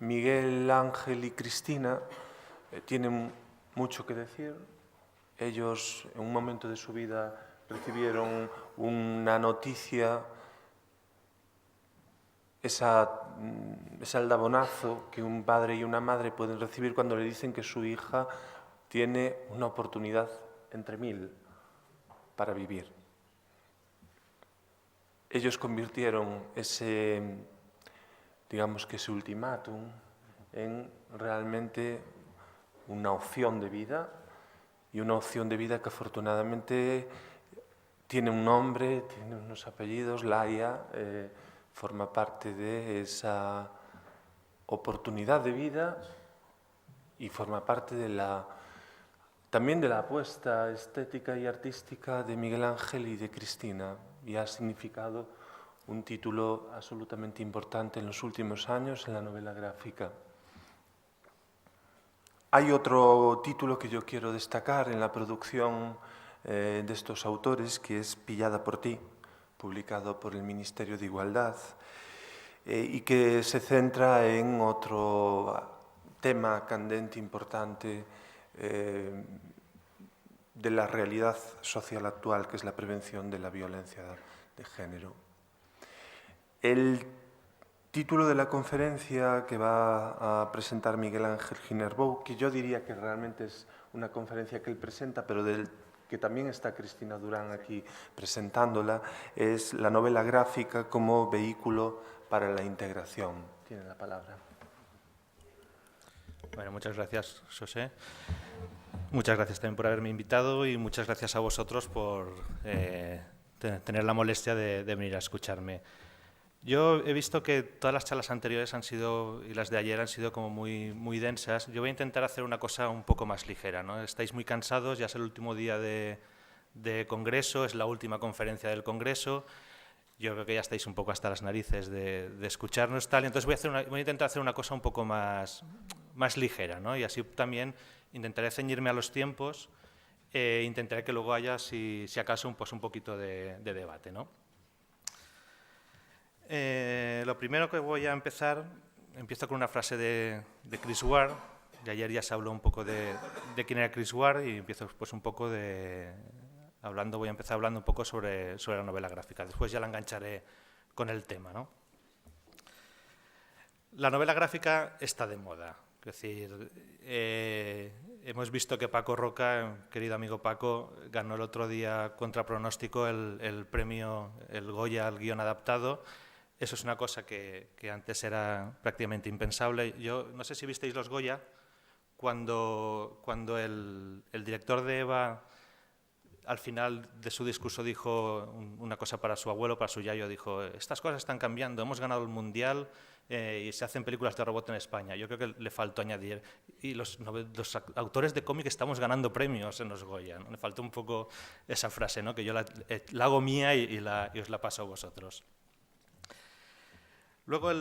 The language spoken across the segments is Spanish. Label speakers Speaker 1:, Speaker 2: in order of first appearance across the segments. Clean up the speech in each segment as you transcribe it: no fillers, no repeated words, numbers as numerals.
Speaker 1: Miguel Ángel y Cristina tienen mucho que decir. Ellos, en un momento de su vida, recibieron una noticia, ese aldabonazo que un padre y una madre pueden recibir cuando le dicen que su hija tiene una oportunidad entre mil para vivir. Ellos convirtieron ese ultimátum en realmente una opción de vida, y una opción de vida que afortunadamente tiene un nombre, tiene unos apellidos. Laia forma parte de esa oportunidad de vida y forma parte también de la apuesta estética y artística de Miguel Ángel y de Cristina, y ha significado un título absolutamente importante en los últimos años en la novela gráfica. Hay otro título que yo quiero destacar en la producción de estos autores, que es Pillada por ti, publicado por el Ministerio de Igualdad, y que se centra en otro tema candente, importante, de la realidad social actual, que es la prevención de la violencia de género. El título de la conferencia que va a presentar Miguel Ángel Ginerbou, que yo diría que realmente es una conferencia que él presenta, pero que también está Cristina Durán aquí presentándola, es la novela gráfica como vehículo para la integración. Tiene la palabra.
Speaker 2: Bueno, muchas gracias, José. Muchas gracias también por haberme invitado y muchas gracias a vosotros por tener la molestia de venir a escucharme. Yo he visto que todas las charlas anteriores han sido, y las de ayer han sido como muy densas. Yo voy a intentar hacer una cosa un poco más ligera, ¿no? Estáis muy cansados, ya es el último día de congreso, es la última conferencia del congreso. Yo creo que ya estáis un poco hasta las narices de escucharnos tal. Entonces voy a intentar hacer una cosa un poco más ligera, ¿no? Y así también intentaré ceñirme a los tiempos e intentaré que luego haya, si acaso, un poquito de debate, ¿no? Lo primero que voy a empiezo con una frase de Chris Ward. De ayer ya se habló un poco de quién era Chris Ward, y empiezo pues un poco voy a empezar hablando un poco sobre la novela gráfica. Después ya la engancharé con el tema, ¿no? La novela gráfica está de moda. Es decir, hemos visto que Paco Roca, querido amigo Paco, ganó el otro día contra pronóstico el premio, el Goya al guión adaptado. Eso es una cosa que antes era prácticamente impensable. Yo no sé si visteis los Goya, cuando el director de EVA al final de su discurso dijo una cosa para su abuelo, para su yayo, dijo: estas cosas están cambiando, hemos ganado el Mundial y se hacen películas de robot en España. Yo creo que le faltó añadir, y los autores de cómic estamos ganando premios en los Goya, ¿no? Le faltó un poco esa frase, ¿no? Que yo la hago mía y os la paso a vosotros. Luego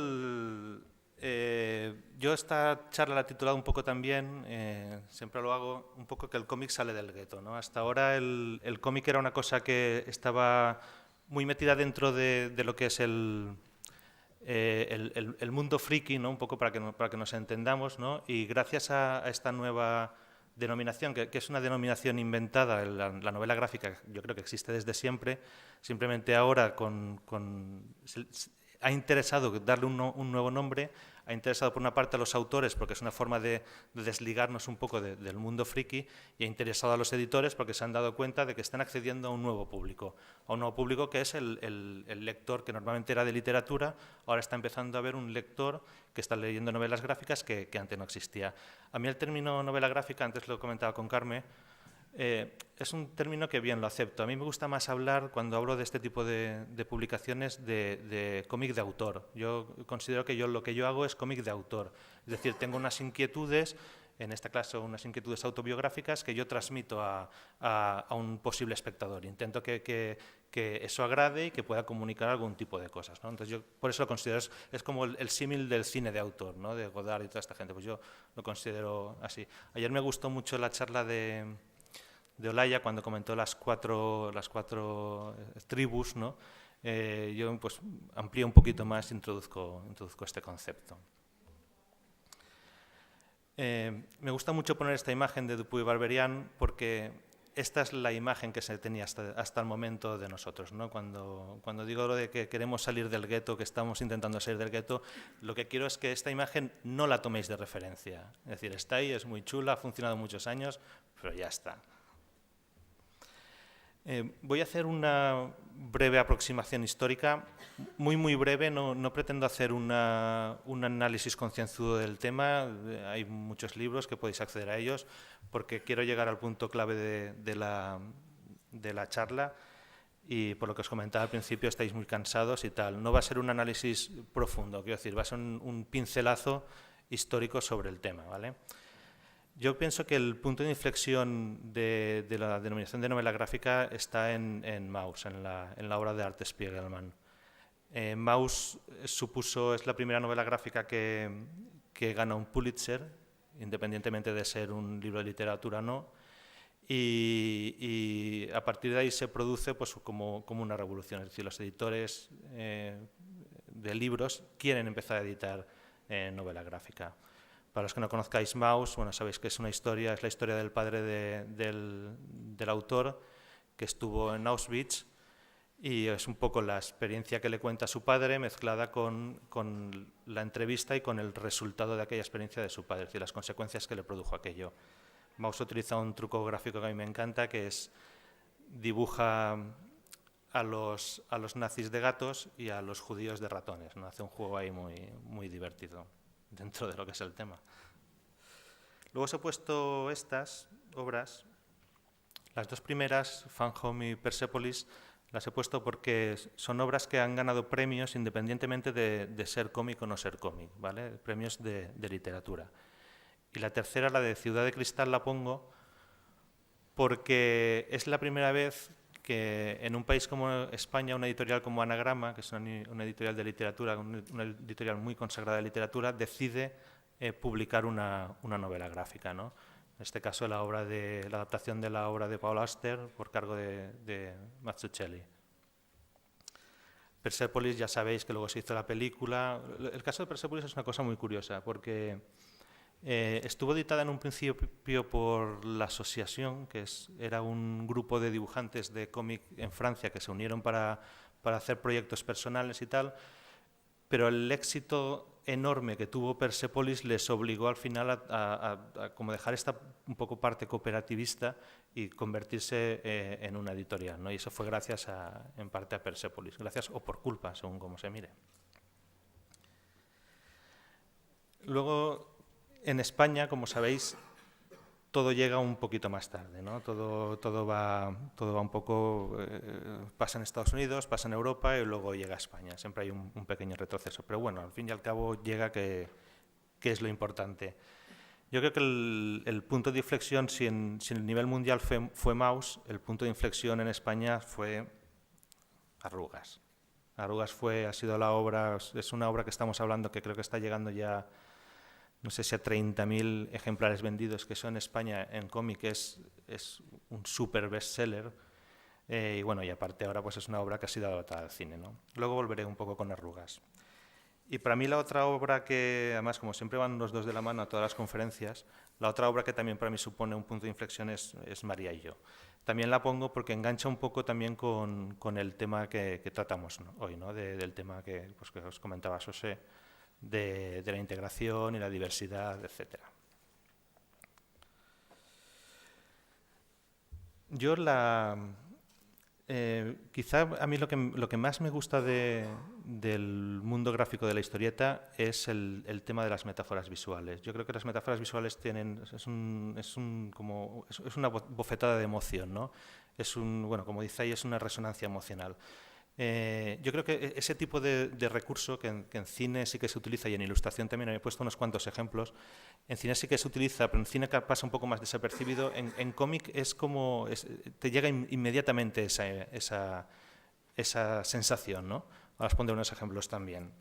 Speaker 2: yo esta charla la he titulado un poco también, siempre lo hago, un poco que el cómic sale del gueto, ¿no? Hasta ahora el cómic era una cosa que estaba muy metida dentro de lo que es el mundo friki, ¿no? Un poco para que nos entendamos, ¿no? Y gracias a esta nueva denominación, que es una denominación inventada, la novela gráfica, yo creo que existe desde siempre, simplemente ahora ha interesado darle un nuevo nombre, ha interesado por una parte a los autores porque es una forma de desligarnos un poco del mundo friki, y ha interesado a los editores porque se han dado cuenta de que están accediendo a un nuevo público que es el lector que normalmente era de literatura. Ahora está empezando a haber un lector que está leyendo novelas gráficas que antes no existía. A mí el término novela gráfica, antes lo comentaba con Carme, es un término que bien lo acepto. A mí me gusta más hablar, cuando hablo de este tipo de publicaciones, de cómic de autor. Yo considero que lo que yo hago es cómic de autor. Es decir, tengo unas inquietudes, en esta clase unas inquietudes autobiográficas, que yo transmito a un posible espectador. Intento que eso agrade y que pueda comunicar algún tipo de cosas, ¿no? Entonces yo por eso lo considero, es como el símil del cine de autor, ¿no? De Godard y toda esta gente. Pues yo lo considero así. Ayer me gustó mucho la charla de Olaya, cuando comentó las cuatro tribus, ¿no? Yo pues amplío un poquito más, introduzco este concepto. Me gusta mucho poner esta imagen de Dupuy y Barberian porque esta es la imagen que se tenía hasta el momento de nosotros, ¿no? Cuando digo lo de que queremos salir del gueto, que estamos intentando salir del gueto, lo que quiero es que esta imagen no la toméis de referencia. Es decir, está ahí, es muy chula, ha funcionado muchos años, pero ya está. Voy a hacer una breve aproximación histórica, muy breve, no pretendo hacer un análisis concienzudo del tema, hay muchos libros que podéis acceder a ellos, porque quiero llegar al punto clave de la charla y por lo que os comentaba al principio estáis muy cansados y tal. No va a ser un análisis profundo, quiero decir, va a ser un pincelazo histórico sobre el tema, ¿vale? Yo pienso que el punto de inflexión de la denominación de novela gráfica está en Maus, en la obra de Art Spiegelman. Maus es la primera novela gráfica que gana un Pulitzer, independientemente de ser un libro de literatura o no, y a partir de ahí se produce pues, como una revolución. Es decir, los editores de libros quieren empezar a editar novela gráfica. Para los que no conozcáis Maus, bueno, sabéis que es la historia del padre del autor que estuvo en Auschwitz y es un poco la experiencia que le cuenta a su padre mezclada con la entrevista y con el resultado de aquella experiencia de su padre, es decir, las consecuencias que le produjo aquello. Maus utiliza un truco gráfico que a mí me encanta, que es dibuja a los nazis de gatos y a los judíos de ratones, ¿no? Hace un juego ahí muy divertido dentro de lo que es el tema. Luego os he puesto estas obras, las dos primeras, Fan Home y Persepolis, las he puesto porque son obras que han ganado premios independientemente de ser cómic o no ser cómic, ¿vale? Premios de literatura. Y la tercera, la de Ciudad de Cristal, la pongo porque es la primera vez que en un país como España, una editorial como Anagrama, que es una editorial de literatura, una editorial muy consagrada de literatura, decide publicar una novela gráfica, ¿no? En este caso, la adaptación de la obra de Paul Auster por cargo de Mazzucchelli. Persepolis, ya sabéis que luego se hizo la película. El caso de Persepolis es una cosa muy curiosa, porque estuvo editada en un principio por la Asociación, que era un grupo de dibujantes de cómic en Francia que se unieron para hacer proyectos personales y tal, pero el éxito enorme que tuvo Persepolis les obligó al final a como dejar esta un poco parte cooperativista y convertirse en una editorial, ¿no? Y eso fue gracias en parte a Persepolis, gracias o por culpa, según como se mire. Luego, en España, como sabéis, todo llega un poquito más tarde, ¿no? Todo va un poco, pasa en Estados Unidos, pasa en Europa y luego llega a España. Siempre hay un pequeño retroceso, pero bueno, al fin y al cabo llega que es lo importante. Yo creo que el punto de inflexión, si en el nivel mundial fue Maus, el punto de inflexión en España fue Arrugas. Arrugas ha sido la obra, es una obra que estamos hablando que creo que está llegando ya, no sé si a 30.000 ejemplares vendidos, que eso en España en cómic es un super bestseller. Y bueno, y aparte ahora pues es una obra que ha sido adaptada al cine, ¿no? Luego volveré un poco con Arrugas. Y para mí la otra obra que, además, como siempre van los dos de la mano a todas las conferencias, la otra obra que también para mí supone un punto de inflexión es María y yo. También la pongo porque engancha un poco también con el tema que tratamos, ¿no? Hoy, ¿no? Del tema que os comentaba José, de la integración y la diversidad, etc. Yo quizá a mí lo que más me gusta del mundo gráfico de la historieta es el tema de las metáforas visuales. Yo creo que las metáforas visuales es una bofetada de emoción, ¿no? Bueno, como dice ahí, es una resonancia emocional. Yo creo que ese tipo de recurso que en cine sí que se utiliza y en ilustración también, he puesto unos cuantos ejemplos, en cine sí que se utiliza, pero en cine pasa un poco más desapercibido, en cómic es como, te llega inmediatamente esa sensación, ¿no? Ahora os pondré unos ejemplos también.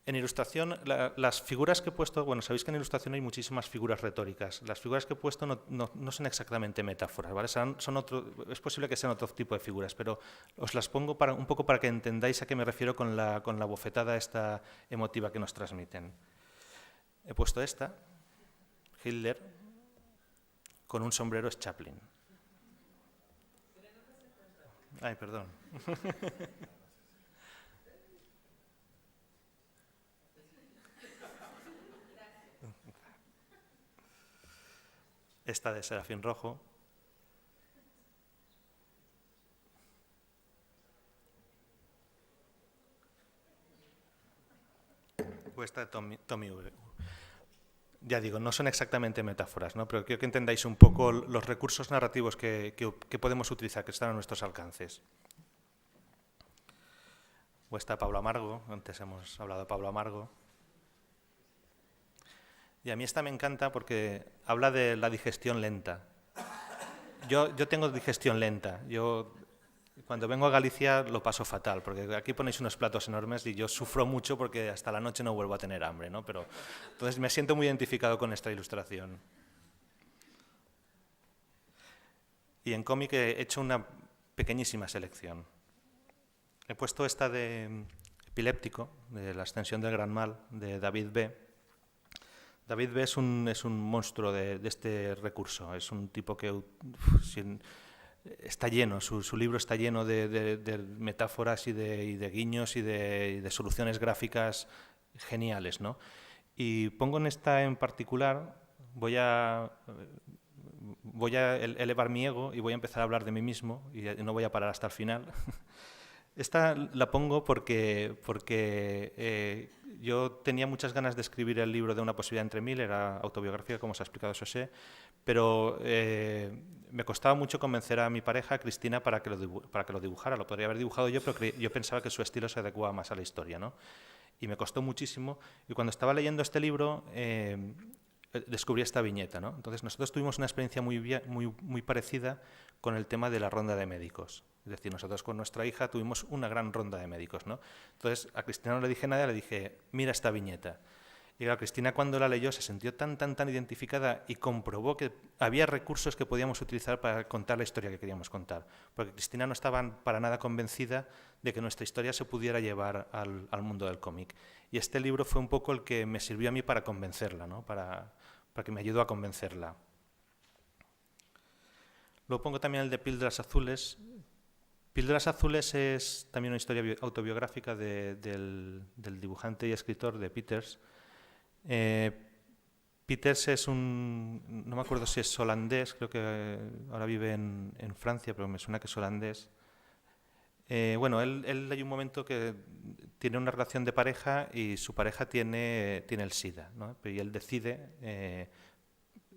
Speaker 2: En ilustración, las figuras que he puesto, bueno, sabéis que en ilustración hay muchísimas figuras retóricas. Las figuras que he puesto no son exactamente metáforas, ¿vale? Es posible que sean otro tipo de figuras, pero os las pongo un poco para que entendáis a qué me refiero con la bofetada esta emotiva que nos transmiten. he puesto esta, Hitler, con un sombrero es Chaplin. Ay, perdón. Esta de Serafín Rojo. O esta de Tommy Ure. Ya digo, no son exactamente metáforas, ¿no? Pero quiero que entendáis un poco los recursos narrativos que podemos utilizar, que están a nuestros alcances. O está Pablo Amargo, antes hemos hablado de Pablo Amargo. Y a mí esta me encanta porque habla de la digestión lenta. Yo tengo digestión lenta. Yo cuando vengo a Galicia lo paso fatal, porque aquí ponéis unos platos enormes y yo sufro mucho porque hasta la noche no vuelvo a tener hambre, ¿no? Pero, entonces me siento muy identificado con esta ilustración. Y en cómic he hecho una pequeñísima selección. He puesto esta de Epiléptico, de La ascensión del gran mal, de David B. David B. es un monstruo de este recurso. Es un tipo que está lleno, su libro está lleno de metáforas y de guiños y de soluciones gráficas geniales, ¿no? Y pongo en esta en particular, voy a elevar mi ego y voy a empezar a hablar de mí mismo y no voy a parar hasta el final. Esta la pongo porque yo tenía muchas ganas de escribir el libro de Una posibilidad entre mil, era autobiográfica, como os ha explicado José, pero me costaba mucho convencer a mi pareja, Cristina, para que lo dibujara. Lo podría haber dibujado yo, pero yo pensaba que su estilo se adecuaba más a la historia, ¿no? Y me costó muchísimo. Y cuando estaba leyendo este libro, descubrí esta viñeta, ¿no? Entonces nosotros tuvimos una experiencia muy parecida con el tema de la ronda de médicos. Es decir, nosotros con nuestra hija tuvimos una gran ronda de médicos, ¿no? Entonces a Cristina no le dije nada, le dije, mira esta viñeta. Y claro, Cristina cuando la leyó se sintió tan identificada y comprobó que había recursos que podíamos utilizar para contar la historia que queríamos contar. Porque Cristina no estaba para nada convencida de que nuestra historia se pudiera llevar al mundo del cómic. Y este libro fue un poco el que me sirvió a mí para convencerla, ¿no? Para que me ayudó a convencerla. Luego pongo también el de Píldoras Azules. Píldoras Azules es también una historia autobiográfica del dibujante y escritor de Peters. Peters es no me acuerdo si es holandés, creo que ahora vive en Francia, pero me suena que es holandés. Bueno, él hay un momento que tiene una relación de pareja y su pareja tiene el SIDA, ¿no? Y él decide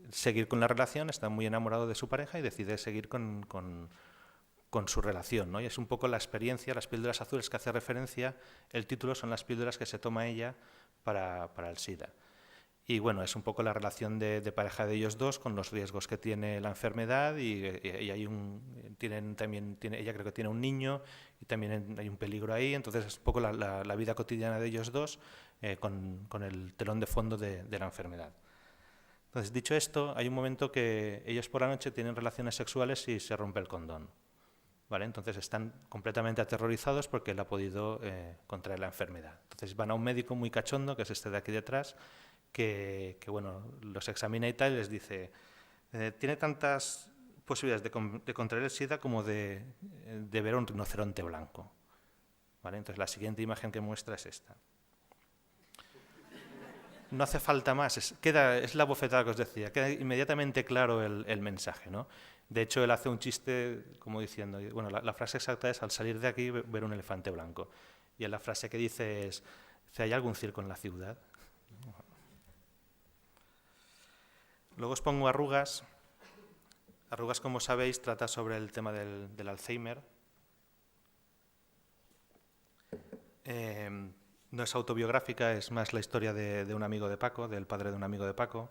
Speaker 2: seguir con la relación, está muy enamorado de su pareja y decide seguir con su relación, ¿no? Y es un poco la experiencia, las píldoras azules que hace referencia, el título son las píldoras que se toma ella para el SIDA. Y bueno, es un poco la relación de pareja de ellos dos con los riesgos que tiene la enfermedad y hay ella creo que tiene un niño y también hay un peligro ahí, entonces es un poco la vida cotidiana de ellos dos con el telón de fondo de la enfermedad. Entonces, dicho esto, hay un momento que ellos por la noche tienen relaciones sexuales y se rompe el condón. ¿Vale? Entonces están completamente aterrorizados porque él ha podido contraer la enfermedad. Entonces van a un médico muy cachondo, que es este de aquí detrás, que bueno, los examina y tal y les dice, tiene tantas posibilidades de contraer el SIDA como de ver un rinoceronte blanco. ¿Vale? Entonces la siguiente imagen que muestra es esta. No hace falta más, es la bofetada que os decía, queda inmediatamente claro el mensaje, ¿no? De hecho, él hace un chiste como diciendo, bueno, la frase exacta es, al salir de aquí ver un elefante blanco. Y la frase que dice es, ¿hay algún circo en la ciudad? Luego os pongo Arrugas. Arrugas, como sabéis, trata sobre el tema del Alzheimer. No es autobiográfica, es más la historia de un amigo de Paco, del padre de un amigo de Paco.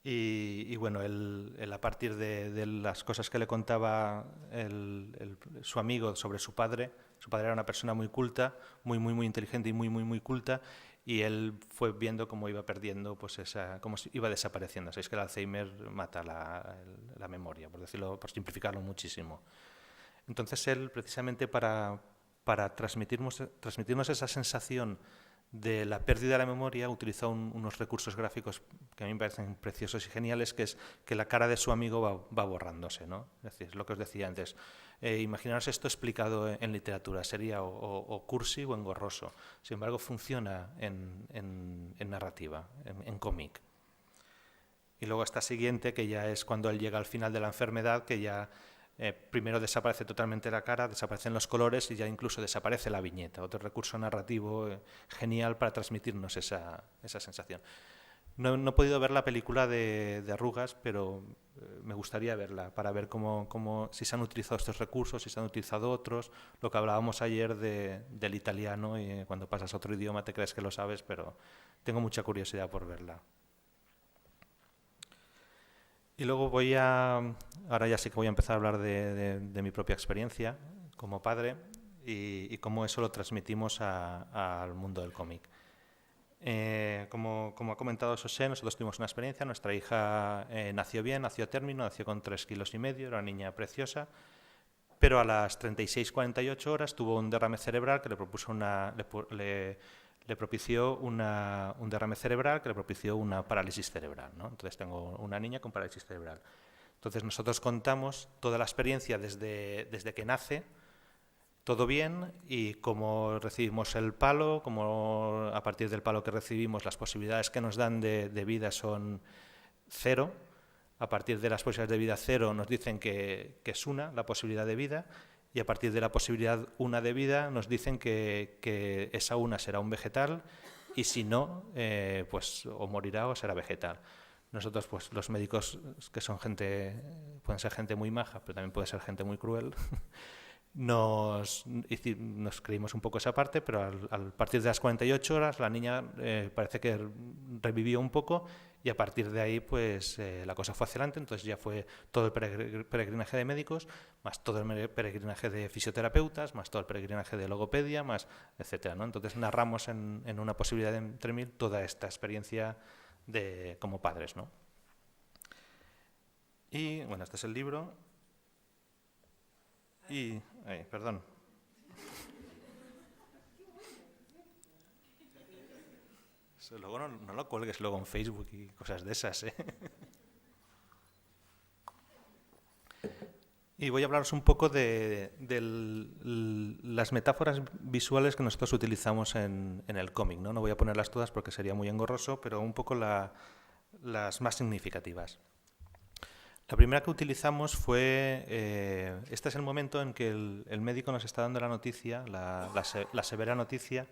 Speaker 2: Y bueno, él a partir de las cosas que le contaba su amigo sobre su padre era una persona muy culta, muy inteligente y muy culta, y él fue viendo cómo iba perdiendo, pues cómo iba desapareciendo. Sabéis que el Alzheimer mata la memoria, por simplificarlo muchísimo. Entonces él, precisamente para transmitirnos esa sensación de la pérdida de la memoria, utiliza unos recursos gráficos que a mí me parecen preciosos y geniales, que es que la cara de su amigo va borrándose, ¿no? Es decir, es lo que os decía antes. Imaginaros esto explicado en literatura, sería o cursi o engorroso. Sin embargo, funciona en narrativa, en cómic. Y luego esta siguiente, que ya es cuando él llega al final de la enfermedad, que ya primero desaparece totalmente la cara, desaparecen los colores y ya incluso desaparece la viñeta. Otro recurso narrativo genial para transmitirnos esa sensación. No he podido ver la película de Arrugas, pero me gustaría verla para ver si se han utilizado estos recursos, si se han utilizado otros. Lo que hablábamos ayer del italiano, y cuando pasas a otro idioma te crees que lo sabes, pero tengo mucha curiosidad por verla. Y luego ahora ya sí que voy a empezar a hablar de mi propia experiencia como padre y cómo eso lo transmitimos al mundo del cómic. Como ha comentado José, nosotros tuvimos una experiencia. Nuestra hija nació bien, nació a término, nació con 3,5 kilos, era una niña preciosa, pero a las 36-48 horas tuvo un derrame cerebral que le propició un derrame cerebral que le propició una parálisis cerebral, ¿no? Entonces tengo una niña con parálisis cerebral. Entonces nosotros contamos toda la experiencia desde que nace, todo bien, y cómo recibimos el palo, cómo a partir del palo que recibimos las posibilidades que nos dan de vida son 0. A partir de las posibilidades de vida 0 nos dicen que es 1 la posibilidad de vida, y a partir de la posibilidad 1 de vida nos dicen que esa 1 será un vegetal, y si no, pues o morirá o será vegetal. Nosotros, pues los médicos, que son pueden ser gente muy maja, pero también puede ser gente muy cruel, nos creímos un poco esa parte, pero al partir de las 48 horas la niña parece que revivió un poco, y a partir de ahí pues la cosa fue hacia adelante. Entonces ya fue todo el peregrinaje de médicos, más todo el peregrinaje de fisioterapeutas, más todo el peregrinaje de logopedia, más etcétera, ¿no? Entonces narramos en una posibilidad de entre mil toda esta experiencia como padres, ¿no? Y bueno, este es el libro. Perdón. Luego no lo cuelgues luego en Facebook y cosas de esas, ¿eh? Y voy a hablaros un poco de las metáforas visuales que nosotros utilizamos en el cómic, ¿no? No voy a ponerlas todas porque sería muy engorroso, pero un poco las más significativas. La primera que utilizamos fue, este es el momento en que el médico nos está dando la noticia, la severa noticia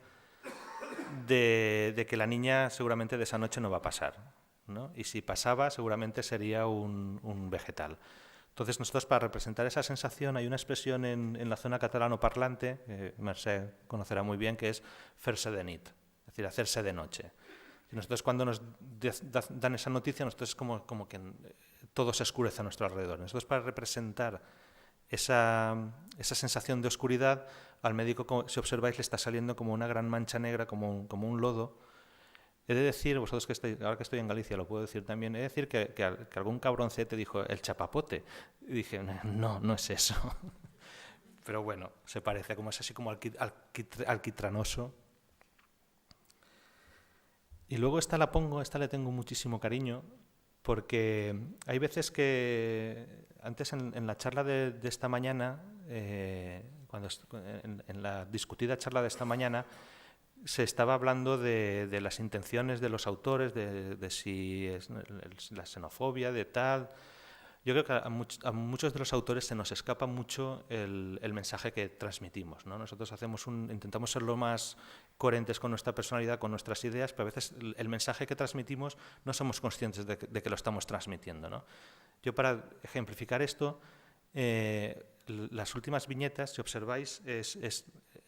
Speaker 2: de que la niña seguramente de esa noche no va a pasar, ¿no? Y si pasaba seguramente sería un vegetal. Entonces nosotros, para representar esa sensación, hay una expresión en la zona catalano-parlante, Mercè conocerá muy bien, que es fer-se de nit, es decir, hacerse de noche. Y nosotros, cuando nos dan esa noticia, nosotros es como que todo se oscurece a nuestro alrededor. Nosotros, para representar esa sensación de oscuridad, al médico, si observáis, le está saliendo como una gran mancha negra, como un lodo. He de decir, vosotros ahora que estoy en Galicia lo puedo decir también, he de decir que algún cabroncete dijo el chapapote. Y dije, no es eso. Pero bueno, se parece, es así como alquitranoso. Y luego esta le tengo muchísimo cariño, porque hay veces que antes en la charla de esta mañana, en la discutida charla de esta mañana, se estaba hablando de las intenciones de los autores, de si es la xenofobia, de tal. Yo creo que a muchos de los autores se nos escapa mucho el mensaje que transmitimos, ¿no? Nosotros intentamos ser lo más coherentes con nuestra personalidad, con nuestras ideas, pero a veces el mensaje que transmitimos no somos conscientes de que lo estamos transmitiendo, ¿no? Yo, para ejemplificar esto, las últimas viñetas, si observáis,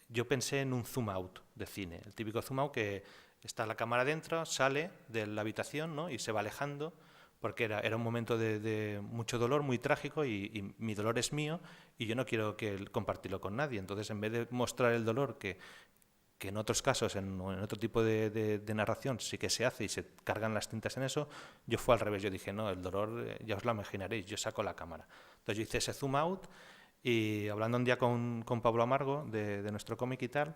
Speaker 2: yo pensé en un zoom out de cine, el típico zoom out que está la cámara dentro, sale de la habitación, ¿no? Y se va alejando, porque era un momento de mucho dolor, muy trágico, y mi dolor es mío y yo no quiero compartirlo con nadie. Entonces, en vez de mostrar el dolor que en otros casos, en otro tipo de narración sí que se hace y se cargan las tintas en eso, yo fue al revés. Yo dije, no, el dolor ya os lo imaginaréis, yo saco la cámara. Entonces yo hice ese zoom out, y hablando un día con Pablo Amargo de nuestro cómic y tal,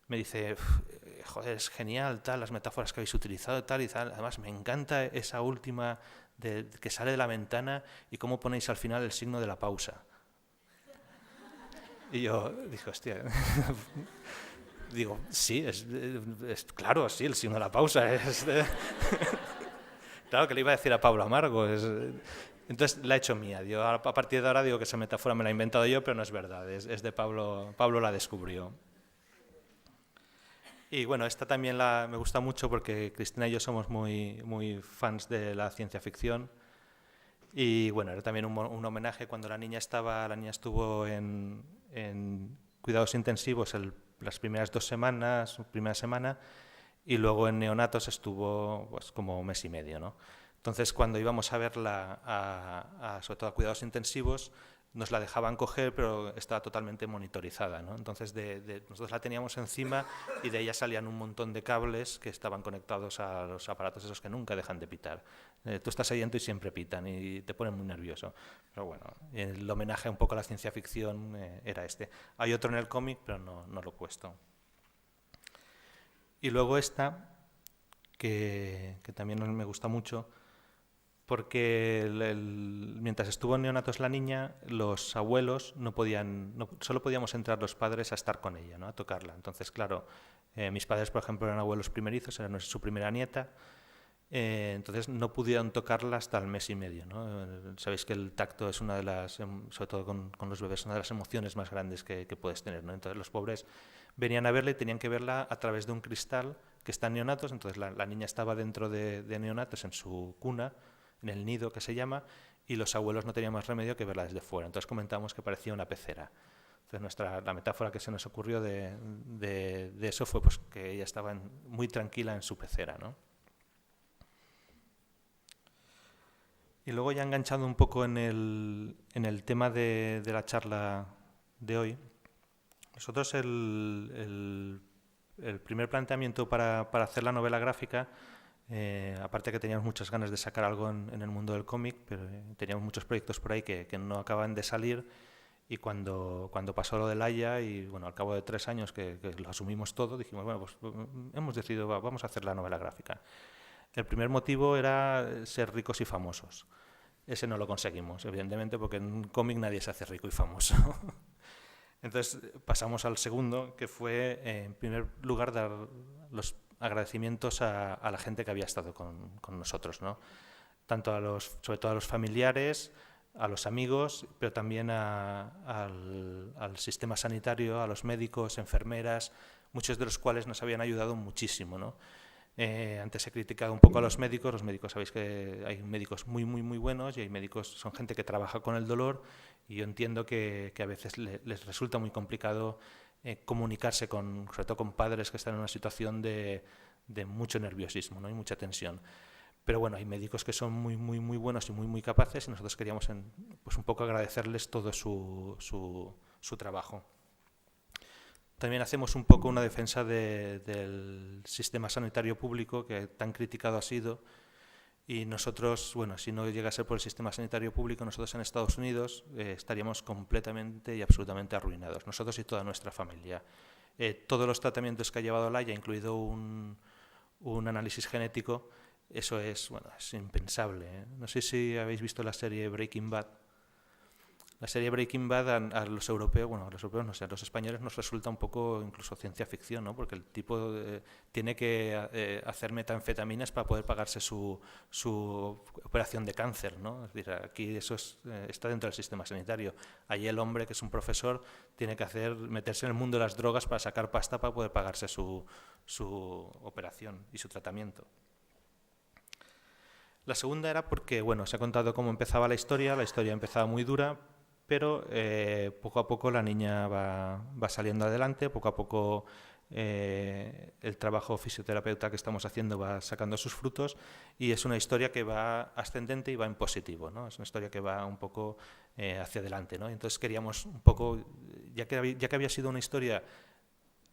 Speaker 2: me dice, joder, es genial, tal, las metáforas que habéis utilizado, tal y tal. Además, me encanta esa última que sale de la ventana y cómo ponéis al final el signo de la pausa. Y yo dije, hostia... Digo, sí, es claro, sí, el signo de la pausa. Claro que le iba a decir a Pablo Amargo. Entonces la he hecho mía. Yo, a partir de ahora digo que esa metáfora me la he inventado yo, pero no es verdad, es de Pablo. Pablo la descubrió. Y bueno, esta también me gusta mucho porque Cristina y yo somos muy fans de la ciencia ficción. Y bueno, era también un homenaje cuando la niña estuvo en cuidados intensivos las primeras 2 semanas, primera semana, y luego en neonatos estuvo pues, como 1 mes y medio, ¿no? Entonces, cuando íbamos a verla, sobre todo a cuidados intensivos, nos la dejaban coger, pero estaba totalmente monitorizada, ¿no? Entonces, nosotros la teníamos encima y de ella salían un montón de cables que estaban conectados a los aparatos esos que nunca dejan de pitar. Tú estás ahí dentro y siempre pitan y te ponen muy nervioso. Pero bueno, el homenaje un poco a la ciencia ficción era este. Hay otro en el cómic, pero no lo he puesto. Y luego esta, que también me gusta mucho, porque mientras estuvo en neonatos la niña, los abuelos solo podíamos entrar los padres a estar con ella, ¿no? A tocarla. Entonces, claro, mis padres, por ejemplo, eran abuelos primerizos, era su primera nieta, entonces no pudieron tocarla hasta el 1 mes y medio, ¿no? Sabéis que el tacto es una de las, sobre todo con los bebés, una de las emociones más grandes que puedes tener, ¿no? Entonces los pobres venían a verla y tenían que verla a través de un cristal que está en neonatos. Entonces la niña estaba dentro de neonatos en su cuna, en el nido que se llama, y los abuelos no tenían más remedio que verla desde fuera. Entonces comentamos que parecía una pecera. Entonces la metáfora que se nos ocurrió de eso fue pues, que ella estaba muy tranquila en su pecera, ¿no? Y luego ya enganchando un poco en el tema de la charla de hoy, nosotros el primer planteamiento para hacer la novela gráfica, aparte que teníamos muchas ganas de sacar algo en el mundo del cómic, pero teníamos muchos proyectos por ahí que no acaban de salir, y cuando pasó lo del Haya, y bueno, al cabo de 3 años que lo asumimos todo, dijimos, bueno, pues hemos decidido, vamos a hacer la novela gráfica. El primer motivo era ser ricos y famosos. Ese no lo conseguimos, evidentemente, porque en un cómic nadie se hace rico y famoso. Entonces pasamos al segundo, que fue, en primer lugar, dar los agradecimientos a la gente que había estado con nosotros, ¿no? Tanto sobre todo a los familiares, a los amigos, pero también al sistema sanitario, a los médicos, enfermeras, muchos de los cuales nos habían ayudado muchísimo, ¿no? Antes he criticado un poco a los médicos sabéis que hay médicos muy buenos y hay médicos, son gente que trabaja con el dolor, y yo entiendo que a veces les resulta muy complicado comunicarse sobre todo con padres que están en una situación de mucho nerviosismo, ¿no? Y mucha tensión. Pero bueno, hay médicos que son muy buenos y muy capaces, y nosotros queríamos pues un poco agradecerles todo su trabajo. También hacemos un poco una defensa del sistema sanitario público, que tan criticado ha sido, y nosotros, bueno, si no llega a ser por el sistema sanitario público, nosotros en Estados Unidos estaríamos completamente y absolutamente arruinados, nosotros y toda nuestra familia. Todos los tratamientos que ha llevado Laia, incluido un análisis genético, eso es impensable, ¿eh? No sé si habéis visto la serie Breaking Bad. La serie Breaking Bad a los europeos, no sé, a los españoles nos resulta un poco incluso ciencia ficción, ¿no? Porque el tipo tiene que hacer metanfetaminas para poder pagarse su operación de cáncer, ¿no? Es decir, aquí eso está dentro del sistema sanitario. Allí el hombre, que es un profesor, tiene que meterse en el mundo de las drogas para sacar pasta para poder pagarse su operación y su tratamiento. La segunda era porque, bueno, se ha contado cómo empezaba la historia empezaba muy dura, pero poco a poco la niña va saliendo adelante, poco a poco el trabajo fisioterapeuta que estamos haciendo va sacando sus frutos, y es una historia que va ascendente y va en positivo, ¿no? Es una historia que va un poco hacia adelante, ¿no? Entonces queríamos un poco, ya que había sido una historia,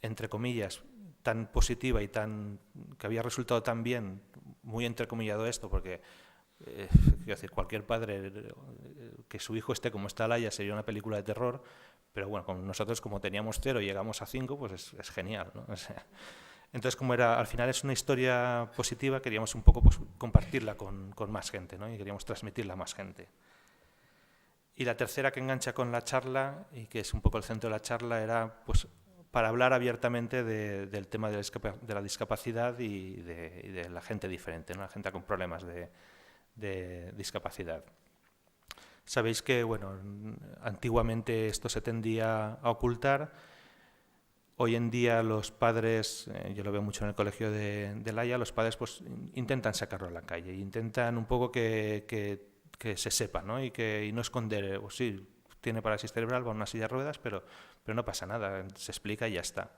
Speaker 2: entre comillas, tan positiva y que había resultado tan bien, muy entrecomillado esto, porque quiero decir, cualquier padre que su hijo esté como está Laia sería una película de terror, pero bueno, con nosotros, como teníamos 0 y llegamos a 5, pues es genial, ¿no? O sea, Entonces, como al final es una historia positiva, queríamos un poco pues, compartirla con más gente, ¿no? Y queríamos transmitirla a más gente. Y la tercera, que engancha con la charla y que es un poco el centro de la charla, era pues para hablar abiertamente del tema de la discapacidad y de la gente diferente, ¿no? La gente con problemas de discapacidad. Sabéis que, bueno, antiguamente esto se tendía a ocultar. Hoy en día los padres, yo lo veo mucho en el colegio de La Haya, los padres pues intentan sacarlo a la calle, intentan un poco que se sepa, ¿no? Y no esconder, pues sí, tiene parálisis cerebral, va en una silla de ruedas, pero no pasa nada, se explica y ya está.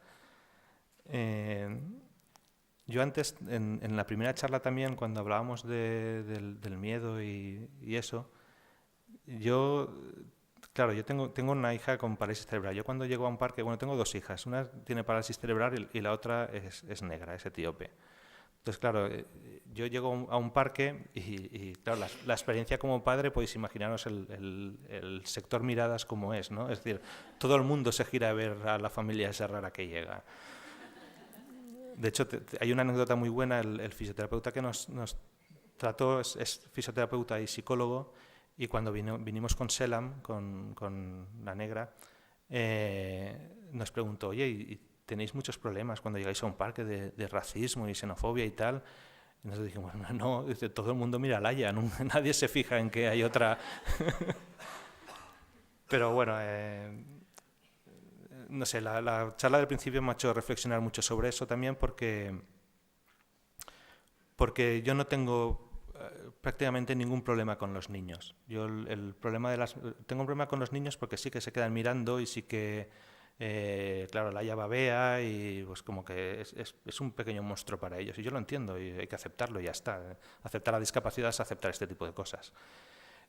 Speaker 2: Yo antes, en la primera charla también, cuando hablábamos del miedo y eso, claro, yo tengo una hija con parálisis cerebral. Yo cuando llego a un parque, bueno, tengo dos hijas. Una tiene parálisis cerebral y la otra es negra, es etíope. Entonces, claro, yo llego a un parque y claro, la experiencia como padre, podéis imaginaros el sector miradas como es, ¿no? Es decir, todo el mundo se gira a ver a la familia esa rara que llega. De hecho, hay una anécdota muy buena, el fisioterapeuta que nos trató es fisioterapeuta y psicólogo, y cuando vinimos con Selam, con la negra, nos preguntó, oye, ¿y tenéis muchos problemas cuando llegáis a un parque de racismo y xenofobia y tal? Y nosotros dijimos, no, todo el mundo mira a Laia, nadie se fija en que hay otra... Pero bueno, no sé, la charla del principio me ha hecho reflexionar mucho sobre eso también porque yo no tengo prácticamente ningún problema con los niños. Yo tengo un problema con los niños porque sí que se quedan mirando y sí que, claro, Laia babea y pues como que es un pequeño monstruo para ellos. Y yo lo entiendo y hay que aceptarlo y ya está. Aceptar la discapacidad es aceptar este tipo de cosas.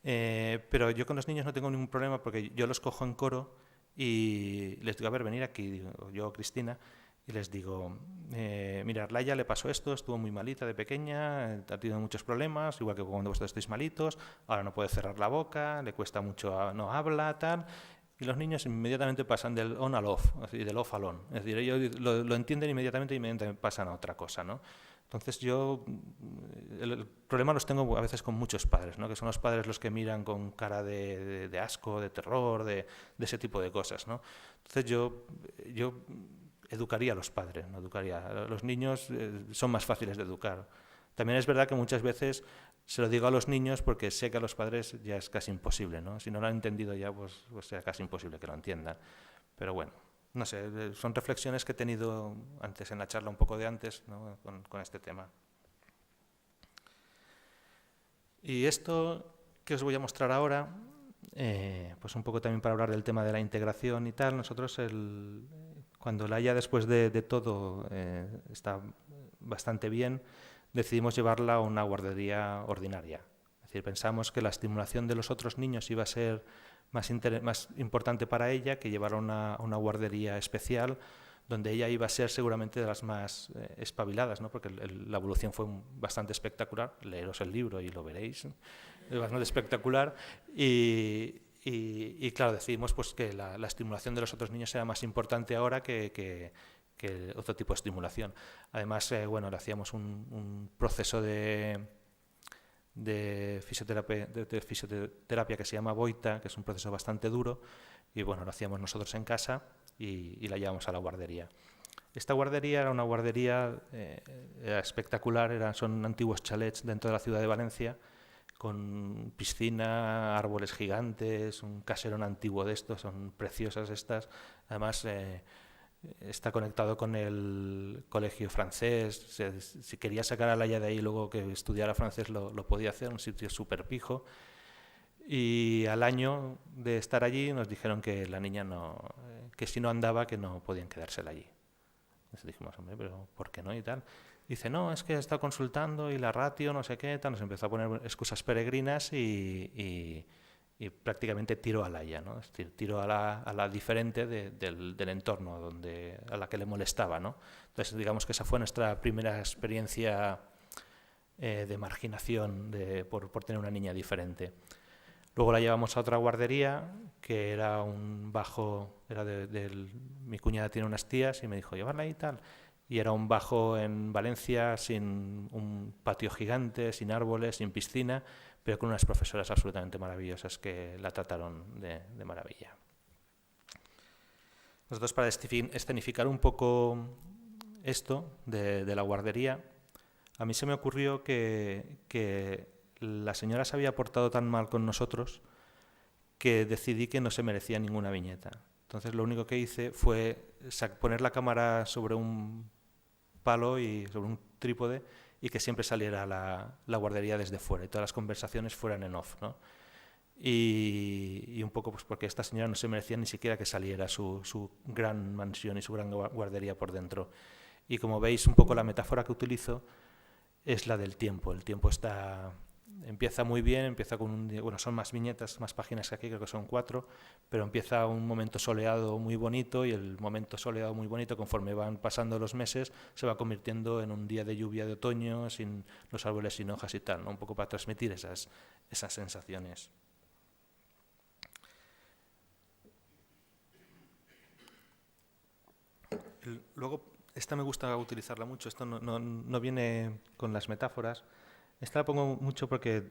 Speaker 2: Pero yo con los niños no tengo ningún problema porque yo los cojo en coro y les digo, a ver, venir aquí, yo, Cristina, y les digo, mira, a Laia le pasó esto, estuvo muy malita de pequeña, ha tenido muchos problemas, igual que cuando vosotros estáis malitos, ahora no puede cerrar la boca, le cuesta mucho, no habla, tal, y los niños inmediatamente pasan del on al off, es decir, del off al on, es decir, ellos lo entienden inmediatamente pasan a otra cosa, ¿no? Entonces yo, el problema los tengo a veces con muchos padres, ¿no? Que son los padres los que miran con cara de asco, de terror, de ese tipo de cosas, ¿no? Entonces yo educaría a los padres, no educaría. Los niños son más fáciles de educar. También es verdad que muchas veces se lo digo a los niños porque sé que a los padres ya es casi imposible, ¿no? Si no lo han entendido ya, pues será casi imposible que lo entiendan. Pero bueno, no sé, son reflexiones que he tenido antes en la charla, un poco de antes, ¿no? con este tema. Y esto que os voy a mostrar ahora, pues un poco también para hablar del tema de la integración y tal, nosotros cuando Laia después de todo está bastante bien, decidimos llevarla a una guardería ordinaria. Es decir, pensamos que la estimulación de los otros niños iba a ser más importante para ella que llevarla a una guardería especial donde ella iba a ser seguramente de las más espabiladas, ¿no? Porque la evolución fue bastante espectacular. Leeros el libro y lo veréis. Es bastante espectacular y claro, decidimos pues, que la estimulación de los otros niños era más importante ahora que otro tipo de estimulación. Además, bueno, le hacíamos un proceso de fisioterapia que se llama Boita, que es un proceso bastante duro, y bueno, lo hacíamos nosotros en casa y la llevamos a la guardería. Esta guardería era una guardería era espectacular, son antiguos chalets dentro de la ciudad de Valencia, con piscina, árboles gigantes, un caserón antiguo de estos, son preciosas estas. Además, está conectado con el colegio francés. Si quería sacar a Laia de ahí luego que estudiara francés lo podía hacer, un sitio súper pijo. Y al año de estar allí nos dijeron que la niña que si no andaba que no podían quedársela allí. Entonces dijimos, hombre, pero ¿por qué no? Y tal. Dice, no, es que he estado consultando y la ratio, no sé qué, tal. Nos empezó a poner excusas peregrinas y prácticamente tiró a Laia, ¿no? Es decir, tiró a la diferente del entorno a la que le molestaba, ¿no? Entonces, digamos que esa fue nuestra primera experiencia de marginación por tener una niña diferente. Luego la llevamos a otra guardería, que era un bajo, mi cuñada tiene unas tías y me dijo, llevarla ahí y tal. y era un bajo en Valencia sin un patio gigante, sin árboles, sin piscina, pero con unas profesoras absolutamente maravillosas que la trataron de maravilla. Nosotros, para escenificar un poco esto de la guardería, a mí se me ocurrió que la señora se había portado tan mal con nosotros que decidí que no se merecía ninguna viñeta. Entonces lo único que hice fue poner la cámara sobre un palo y sobre un trípode y que siempre saliera la guardería desde fuera y todas las conversaciones fueran en off, ¿no? Y un poco pues porque esta señora no se merecía ni siquiera que saliera su gran mansión y su gran guardería por dentro. Y como veis, un poco la metáfora que utilizo es la del tiempo. El tiempo empieza muy bien, empieza con bueno, son más viñetas, más páginas que aquí, creo que son 4, pero empieza un momento soleado muy bonito y el momento soleado muy bonito, conforme van pasando los meses, se va convirtiendo en un día de lluvia de otoño, sin los árboles sin hojas y tal, ¿no? Un poco para transmitir esas sensaciones. Luego, esta me gusta utilizarla mucho, esto no viene con las metáforas. Esta la pongo mucho porque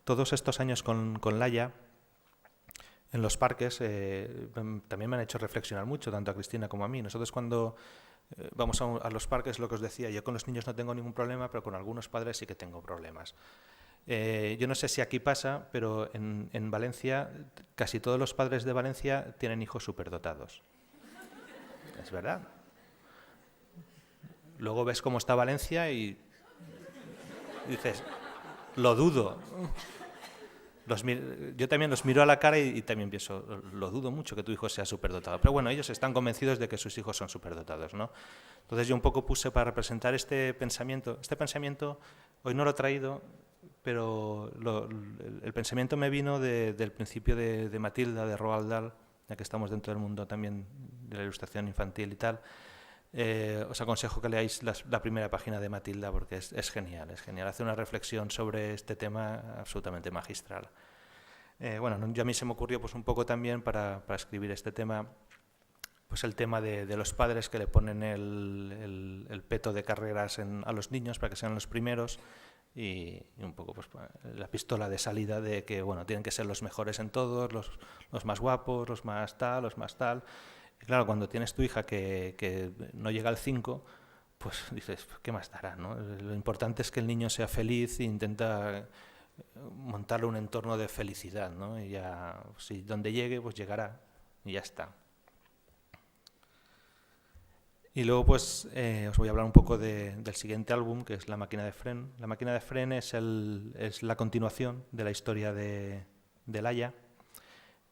Speaker 2: todos estos años con Laia, en los parques, también me han hecho reflexionar mucho, tanto a Cristina como a mí. Nosotros cuando vamos a los parques, lo que os decía, yo con los niños no tengo ningún problema, pero con algunos padres sí que tengo problemas. Yo no sé si aquí pasa, pero en Valencia, casi todos los padres de Valencia tienen hijos superdotados. Es verdad. Luego ves cómo está Valencia y dices, lo dudo. Yo también los miro a la cara y también pienso, lo dudo mucho que tu hijo sea superdotado. Pero bueno, ellos están convencidos de que sus hijos son superdotados, ¿no? Entonces yo un poco puse para representar este pensamiento. Este pensamiento, hoy no lo he traído, pero el pensamiento me vino del principio de Matilda, de Roald Dahl, ya que estamos dentro del mundo también de la ilustración infantil y tal. Os aconsejo que leáis la primera página de Matilda porque es genial, es genial. Hace una reflexión sobre este tema absolutamente magistral. Bueno, yo a mí se me ocurrió pues un poco también para escribir este tema, pues el tema de los padres que le ponen el peto de carreras a los niños para que sean los primeros y un poco pues la pistola de salida de que bueno, tienen que ser los mejores en todos, los más guapos, los más tal. Y claro, cuando tienes tu hija que no llega al 5, pues dices, ¿qué más dará, no? Lo importante es que el niño sea feliz e intenta montarle un entorno de felicidad, ¿no? Y ya, si donde llegue, pues llegará y ya está. Y luego pues os voy a hablar un poco del siguiente álbum, que es La máquina de Fren. La máquina de Fren es la continuación de la historia de Laia.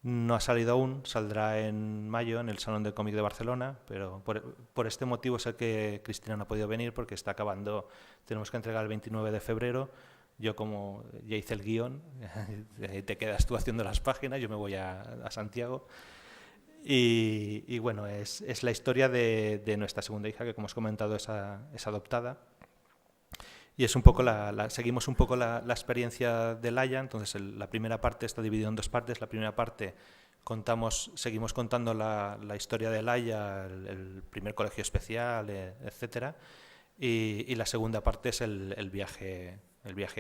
Speaker 2: No ha salido aún, saldrá en mayo en el Salón del Cómic de Barcelona, pero por este motivo es el que Cristina no ha podido venir porque está acabando, tenemos que entregar el 29 de febrero. Yo como ya hice el guión, te quedas tú haciendo las páginas, yo me voy a Santiago. Y bueno, es la historia de nuestra segunda hija, que como os he comentado es adoptada. Y es un poco seguimos un poco la experiencia de Laia. Entonces la primera parte está dividida en 2 partes. La primera parte seguimos contando la historia de Laia, el primer colegio especial, etcétera. Y la segunda parte es el viaje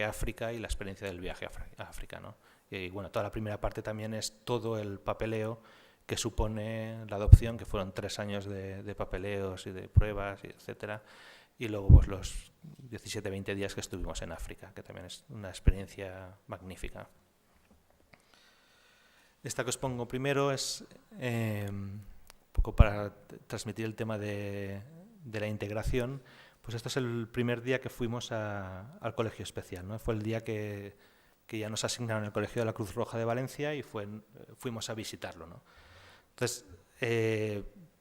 Speaker 2: a África y la experiencia del viaje a África, ¿no? Y bueno, toda la primera parte también es todo el papeleo que supone la adopción, que fueron 3 años de papeleos y de pruebas, etcétera. Y luego pues los 17-20 días que estuvimos en África, que también es una experiencia magnífica. Esta que os pongo primero es un poco para transmitir el tema de la integración. Pues esto es el primer día que fuimos al colegio especial, ¿no? Fue el día que ya nos asignaron el colegio de la Cruz Roja de Valencia y fuimos a visitarlo, ¿no? Entonces,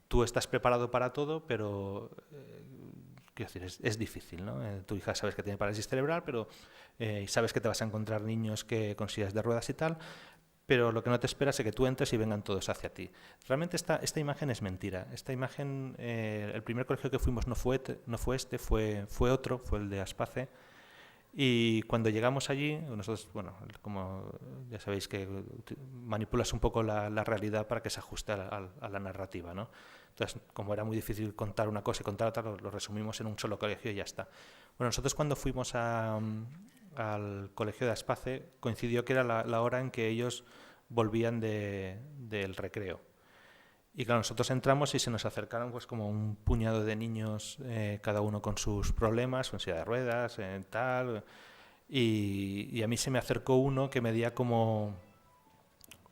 Speaker 2: tú estás preparado para todo, pero quiero decir, es difícil, ¿no? Tu hija sabes que tiene parálisis cerebral, pero sabes que te vas a encontrar niños con sillas de ruedas y tal, pero lo que no te esperas es que tú entres y vengan todos hacia ti. Realmente esta imagen es mentira. Esta imagen, el primer colegio que fuimos no fue este, fue otro, fue el de Aspace. Y cuando llegamos allí, nosotros, bueno, como ya sabéis que manipulas un poco la realidad para que se ajuste a la narrativa, ¿no? Entonces, como era muy difícil contar una cosa y contar otra, lo resumimos en un solo colegio y ya está. Bueno, nosotros cuando fuimos al colegio de Aspace coincidió que era la hora en que ellos volvían del recreo. Y claro, nosotros entramos y se nos acercaron pues como un puñado de niños, cada uno con sus problemas, con silla de ruedas, tal. Y a mí se me acercó uno que medía como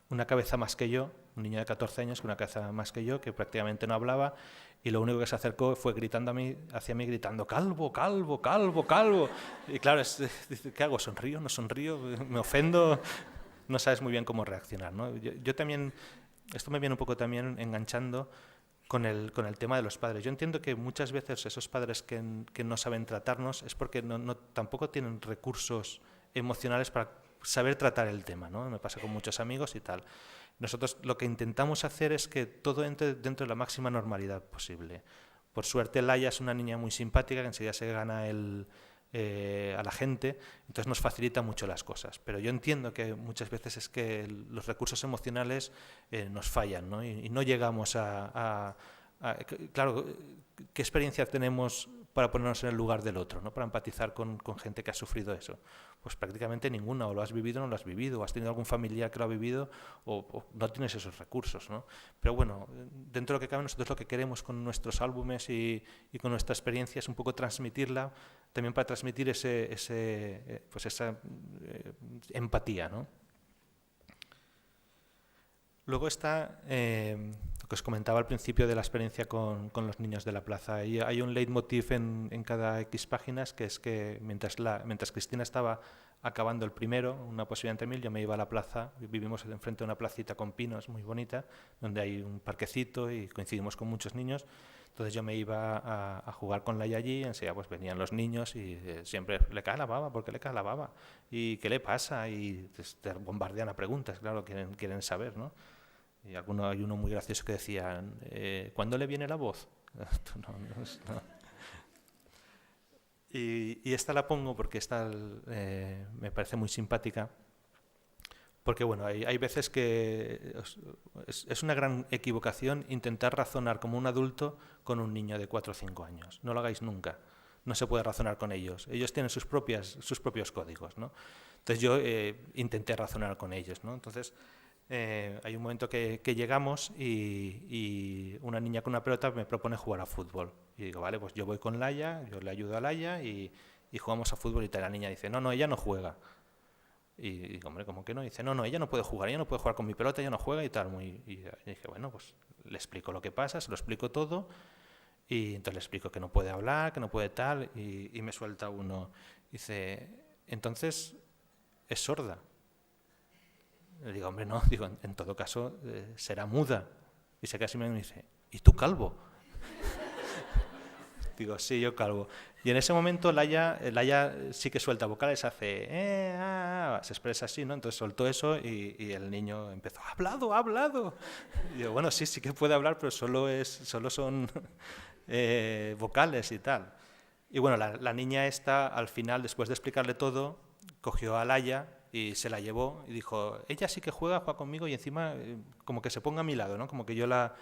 Speaker 2: una cabeza más que yo, un niño de 14 años con una cabeza más que yo, que prácticamente no hablaba, y lo único que se acercó fue gritando hacia mí, gritando, calvo, calvo, calvo, calvo. Y claro, ¿qué hago? ¿Sonrío? ¿No sonrío? ¿Me ofendo? No sabes muy bien cómo reaccionar, ¿no? Yo también, esto me viene un poco también enganchando con el tema de los padres. Yo entiendo que muchas veces esos padres que no saben tratarnos es porque tampoco tienen recursos emocionales para saber tratar el tema, ¿no? Me pasa con muchos amigos y tal. Nosotros lo que intentamos hacer es que todo entre dentro de la máxima normalidad posible. Por suerte, Laia es una niña muy simpática que enseguida se gana a la gente, entonces nos facilita mucho las cosas. Pero yo entiendo que muchas veces es que los recursos emocionales nos fallan, ¿no? Y no llegamos claro, ¿qué experiencia tenemos para ponernos en el lugar del otro, ¿no? Para empatizar con gente que ha sufrido eso? Pues prácticamente ninguna, o lo has vivido o no lo has vivido, o has tenido algún familiar que lo ha vivido, o no tienes esos recursos, ¿no? Pero bueno, dentro de lo que cabe, nosotros lo que queremos con nuestros álbumes y con nuestra experiencia es un poco transmitirla, también para transmitir esa empatía, ¿no? Luego está lo que os comentaba al principio de la experiencia con los niños de la plaza. Y hay un leitmotiv en cada X páginas, que es que mientras Cristina estaba acabando el primero, una posibilidad entre mil, yo me iba a la plaza, vivimos enfrente de una placita con pinos muy bonita, donde hay un parquecito y coincidimos con muchos niños. Entonces yo me iba a jugar con Laia allí, enseguida pues venían los niños y siempre le cae la baba, ¿por qué le cae la baba? ¿Y qué le pasa? Y te bombardean a preguntas, claro, quieren saber, ¿no? Y hay uno muy gracioso que decía, ¿cuándo le viene la voz? No. Y esta la pongo porque esta me parece muy simpática, porque bueno, hay veces que es una gran equivocación intentar razonar como un adulto con un niño de 4 o 5 años. No lo hagáis nunca. No se puede razonar con ellos. Ellos tienen sus propios códigos, ¿no? Entonces yo intenté razonar con ellos, ¿no? Entonces hay un momento que llegamos y una niña con una pelota me propone jugar a fútbol. Y digo, vale, pues yo voy con Laia, yo le ayudo a Laia y jugamos a fútbol y tal. La niña dice, no, ella no juega. Y digo, hombre, ¿cómo que no? Y dice, no, ella no puede jugar con mi pelota, ella no juega y tal. Y dije, bueno, pues le explico lo que pasa, se lo explico todo. Y entonces le explico que no puede hablar, que no puede tal. Y me suelta uno. Dice, entonces es sorda. Le digo, hombre, no, digo, en todo caso será muda. Y se queda así y me dice, ¿y tú calvo? Digo, sí, yo calvo. Y en ese momento Laia sí que suelta vocales, hace, se expresa así, ¿no? Entonces soltó eso y el niño empezó, ha hablado. Y yo, bueno, sí que puede hablar, pero solo son vocales y tal. Y bueno, la niña esta, al final, después de explicarle todo, cogió a Laia y se la llevó y dijo, ella sí que juega conmigo y encima como que se ponga a mi lado, ¿no? Como que yo la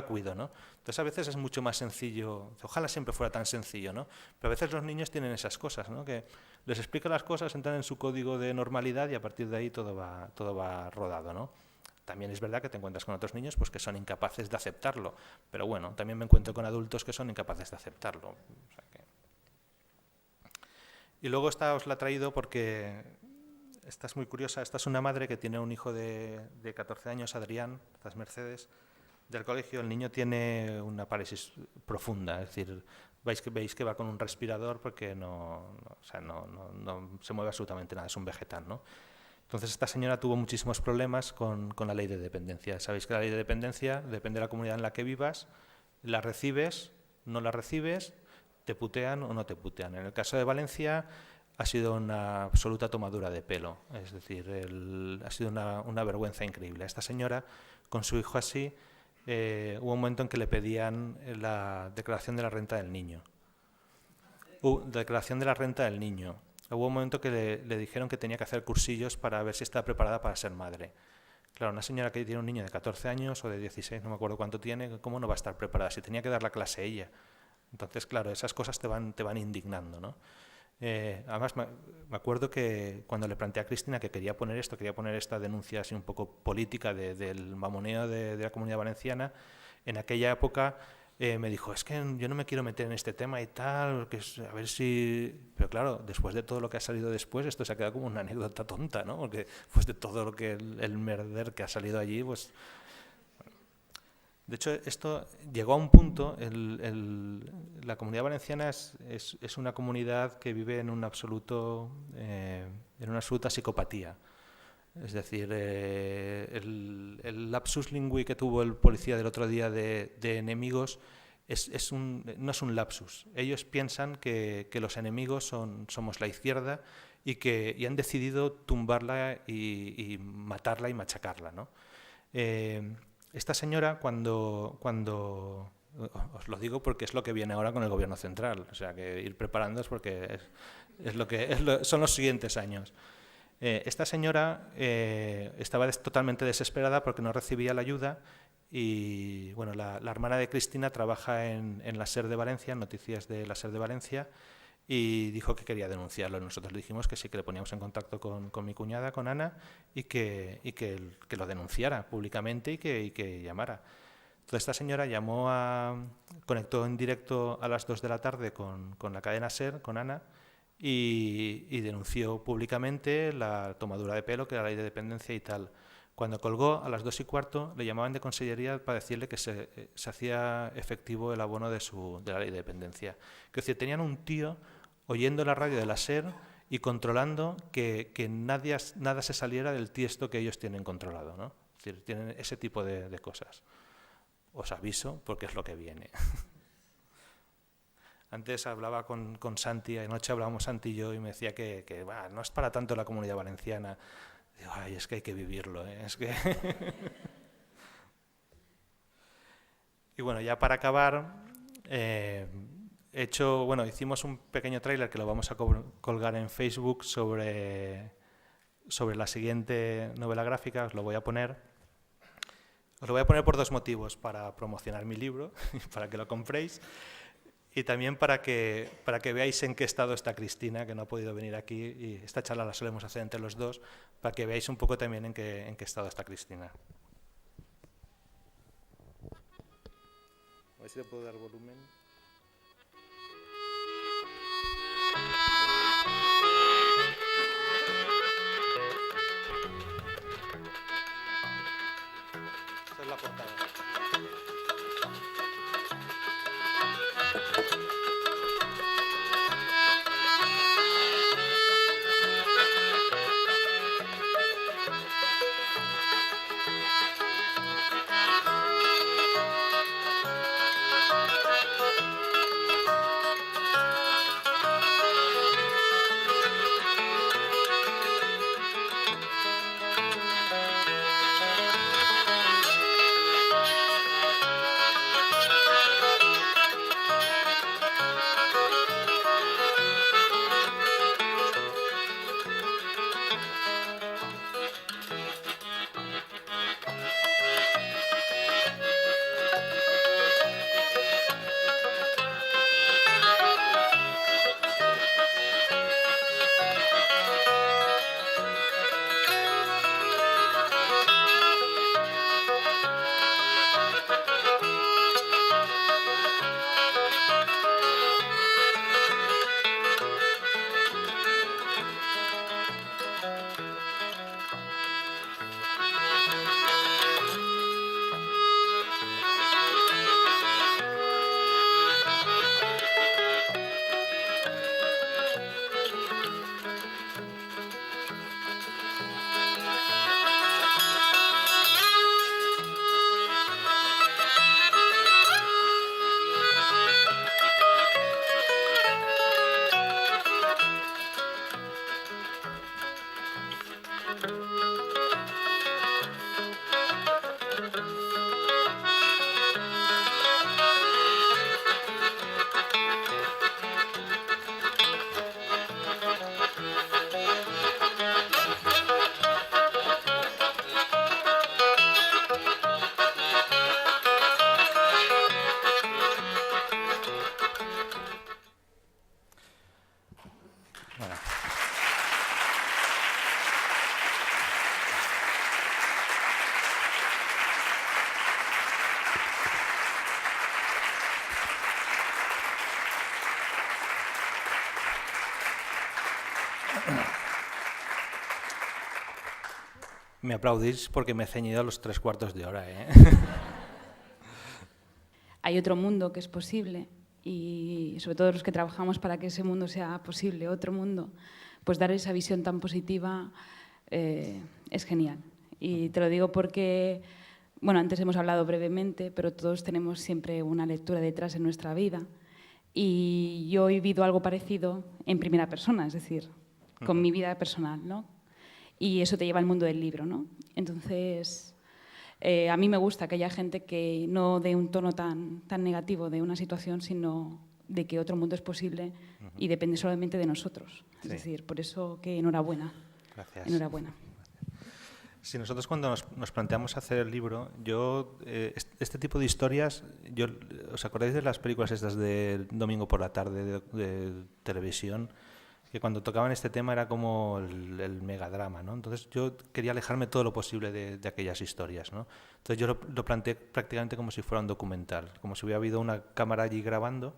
Speaker 2: cuido, ¿no? Entonces a veces es mucho más sencillo, ojalá siempre fuera tan sencillo, ¿no? Pero a veces los niños tienen esas cosas, ¿no? Que les explica las cosas, entran en su código de normalidad y a partir de ahí todo va rodado, ¿no? También es verdad que te encuentras con otros niños pues que son incapaces de aceptarlo, pero bueno, también me encuentro con adultos que son incapaces de aceptarlo. O sea que... Y luego esta os la he traído porque esta es muy curiosa. Esta es una madre que tiene un hijo de 14 años, Adrián, esta es Mercedes, del colegio. El niño tiene una parálisis profunda, es decir, veis que va con un respirador porque no se mueve absolutamente nada, es un vegetal, ¿no? Entonces esta señora tuvo muchísimos problemas con la ley de dependencia. Sabéis que la ley de dependencia depende de la comunidad en la que vivas, la recibes, no la recibes, te putean o no te putean. En el caso de Valencia ha sido una absoluta tomadura de pelo, es decir, ha sido una vergüenza increíble. A esta señora, con su hijo así, hubo un momento en que le pedían la declaración de la renta del niño. Declaración de la renta del niño. Hubo un momento que le dijeron que tenía que hacer cursillos para ver si estaba preparada para ser madre. Claro, una señora que tiene un niño de 14 años o de 16, no me acuerdo cuánto tiene, ¿cómo no va a estar preparada? Si tenía que dar la clase ella. Entonces, claro, esas cosas te van indignando, ¿no? Además, me acuerdo que cuando le planteé a Cristina que quería poner esta denuncia así un poco política del mamoneo de la Comunidad Valenciana, en aquella época me dijo, es que yo no me quiero meter en este tema y tal, a ver si... Pero claro, después de todo lo que ha salido después, esto se ha quedado como una anécdota tonta, ¿no? Porque después de todo lo que el merder que ha salido allí, pues... De hecho, esto llegó a un punto, la Comunidad Valenciana es una comunidad que vive en una absoluta psicopatía. Es decir, el lapsus lingüi que tuvo el policía del otro día de enemigos no es un lapsus. Ellos piensan que los enemigos somos la izquierda y han decidido tumbarla y matarla y machacarla, ¿no? Esta señora, cuando os lo digo porque es lo que viene ahora con el gobierno central, o sea que ir preparándoos porque son los siguientes años. Esta señora estaba totalmente desesperada porque no recibía la ayuda y bueno, la hermana de Cristina trabaja en la SER de Valencia, en Noticias de la SER de Valencia, y dijo que quería denunciarlo. Nosotros le dijimos que sí, que le poníamos en contacto con mi cuñada, con Ana, y que lo denunciara públicamente y que llamara. Entonces esta señora conectó en directo a las 2 de la tarde con la cadena SER, con Ana, y denunció públicamente la tomadura de pelo, que era la ley de dependencia y tal. Cuando colgó, a las 2:15, le llamaban de consellería para decirle que se hacía efectivo el abono de la ley de dependencia. Es decir, tenían un tío oyendo la radio de la SER y controlando que nada se saliera del tiesto que ellos tienen controlado, ¿no? Es decir, tienen ese tipo de cosas. Os aviso porque es lo que viene. Antes hablaba con Santi, anoche hablábamos Santi y yo, y me decía que no es para tanto la Comunidad Valenciana. Digo, ay, es que hay que vivirlo, ¿eh? Es que... Y bueno, ya para acabar, hicimos un pequeño tráiler que lo vamos a colgar en Facebook sobre la siguiente novela gráfica. Os lo voy a poner. Os lo voy a poner por 2 motivos: para promocionar mi libro, para que lo compréis, y también para que veáis en qué estado está Cristina, que no ha podido venir aquí, y esta charla la solemos hacer entre los dos, para que veáis un poco también en qué estado está Cristina. A ver si le puedo dar volumen. Esta es la portada. Bueno. Me aplaudís porque me he ceñido a los 3/4 de hora, ¿eh?
Speaker 3: Hay otro mundo que es posible y sobre todo los que trabajamos para que ese mundo sea posible, otro mundo, pues dar esa visión tan positiva es genial. Y te lo digo porque, bueno, antes hemos hablado brevemente, pero todos tenemos siempre una lectura detrás en nuestra vida y yo he vivido algo parecido en primera persona, es decir, con mi vida personal, ¿no? Y eso te lleva al mundo del libro, ¿no? Entonces, a mí me gusta que haya gente que no dé un tono tan negativo de una situación, sino de que otro mundo es posible y depende solamente de nosotros. Es decir, por eso que enhorabuena.
Speaker 2: Gracias.
Speaker 3: Enhorabuena.
Speaker 2: Si nosotros cuando nos planteamos hacer el libro, este tipo de historias, ¿os acordáis de las películas estas de Domingo por la tarde de televisión? Que cuando tocaban este tema era como el megadrama, ¿no? Entonces yo quería alejarme todo lo posible de aquellas historias, ¿no? Entonces yo lo planteé prácticamente como si fuera un documental, como si hubiera habido una cámara allí grabando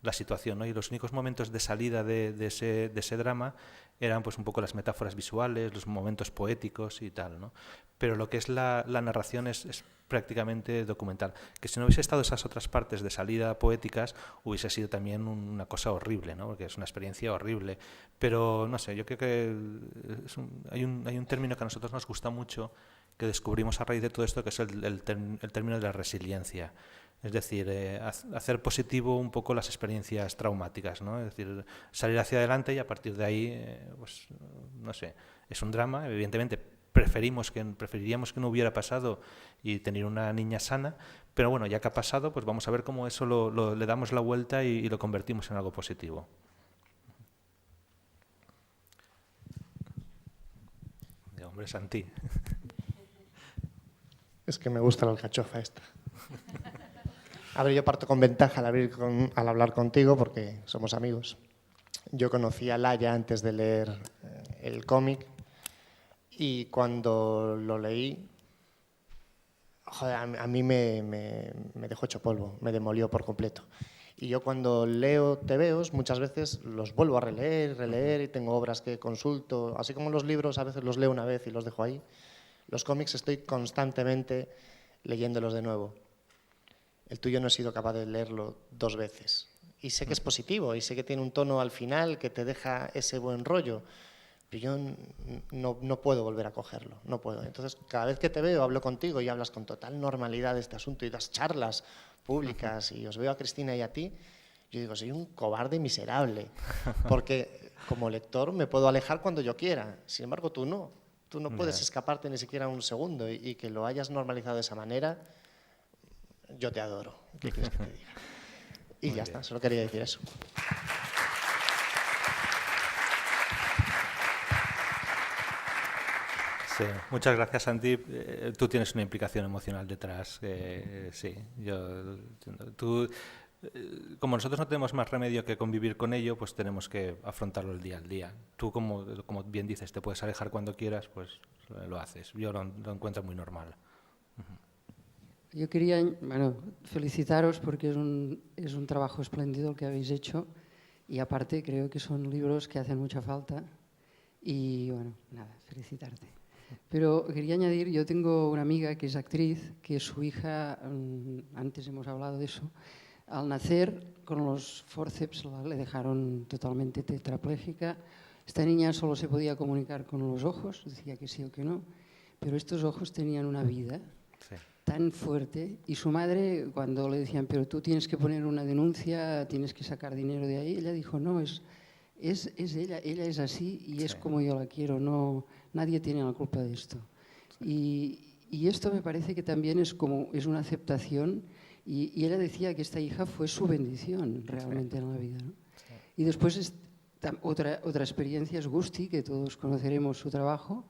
Speaker 2: la situación, ¿no? Y los únicos momentos de salida de ese drama eran pues un poco las metáforas visuales, los momentos poéticos y tal, ¿no? Pero lo que es la narración es prácticamente documental. Que si no hubiese estado esas otras partes de salida poéticas, hubiese sido también una cosa horrible, ¿no? Porque es una experiencia horrible. Pero, no sé, yo creo que hay un término que a nosotros nos gusta mucho, que descubrimos a raíz de todo esto, que es el término de la resiliencia. Es decir, hacer positivo un poco las experiencias traumáticas, ¿no? Es decir, salir hacia adelante y a partir de ahí, pues, no sé, es un drama, evidentemente preferiríamos que no hubiera pasado y tener una niña sana, pero bueno, ya que ha pasado, pues vamos a ver cómo eso le damos la vuelta y lo convertimos en algo positivo. De hombre, Santi.
Speaker 4: Es que me gusta la alcachofa esta. A ver, yo parto con ventaja al hablar contigo porque somos amigos. Yo conocí a Laia antes de leer el cómic y cuando lo leí, joder, a mí me dejó hecho polvo, me demolió por completo. Y yo cuando leo tebeos muchas veces los vuelvo a releer y tengo obras que consulto, así como los libros a veces los leo una vez y los dejo ahí. Los cómics estoy constantemente leyéndolos de nuevo. El tuyo no he sido capaz de leerlo 2 veces. Y sé que es positivo y sé que tiene un tono al final que te deja ese buen rollo. Pero yo no puedo volver a cogerlo, no puedo. Entonces, cada vez que te veo, hablo contigo y hablas con total normalidad de este asunto y das charlas públicas y os veo a Cristina y a ti, yo digo, soy un cobarde miserable. Porque como lector me puedo alejar cuando yo quiera. Sin embargo, tú no. Tú no puedes escaparte ni siquiera un segundo y que lo hayas normalizado de esa manera, yo te adoro. ¿Qué quieres que te diga? Y muy ya bien. Está, solo quería decir eso.
Speaker 2: Sí, muchas gracias, Santi. Tú tienes una implicación emocional detrás. Sí, como nosotros no tenemos más remedio que convivir con ello, pues tenemos que afrontarlo el día al día. Tú, como bien dices, te puedes alejar cuando quieras, pues lo haces. Yo lo encuentro muy normal.
Speaker 5: Yo quería, felicitaros porque es un trabajo espléndido el que habéis hecho y aparte creo que son libros que hacen mucha falta y bueno, nada, felicitarte. Pero quería añadir, yo tengo una amiga que es actriz, que su hija, antes hemos hablado de eso, al nacer con los fórceps le dejaron totalmente tetrapléjica. Esta niña solo se podía comunicar con los ojos, decía que sí o que no, pero estos ojos tenían una vida tan fuerte y su madre, cuando le decían, pero tú tienes que poner una denuncia, tienes que sacar dinero de ahí, ella dijo, no, es ella es así y es como yo la quiero, no, nadie tiene la culpa de esto. Y esto me parece que también es una aceptación y ella decía que esta hija fue su bendición realmente en la vida, ¿no? Y después otra experiencia es Gusti, que todos conoceremos su trabajo,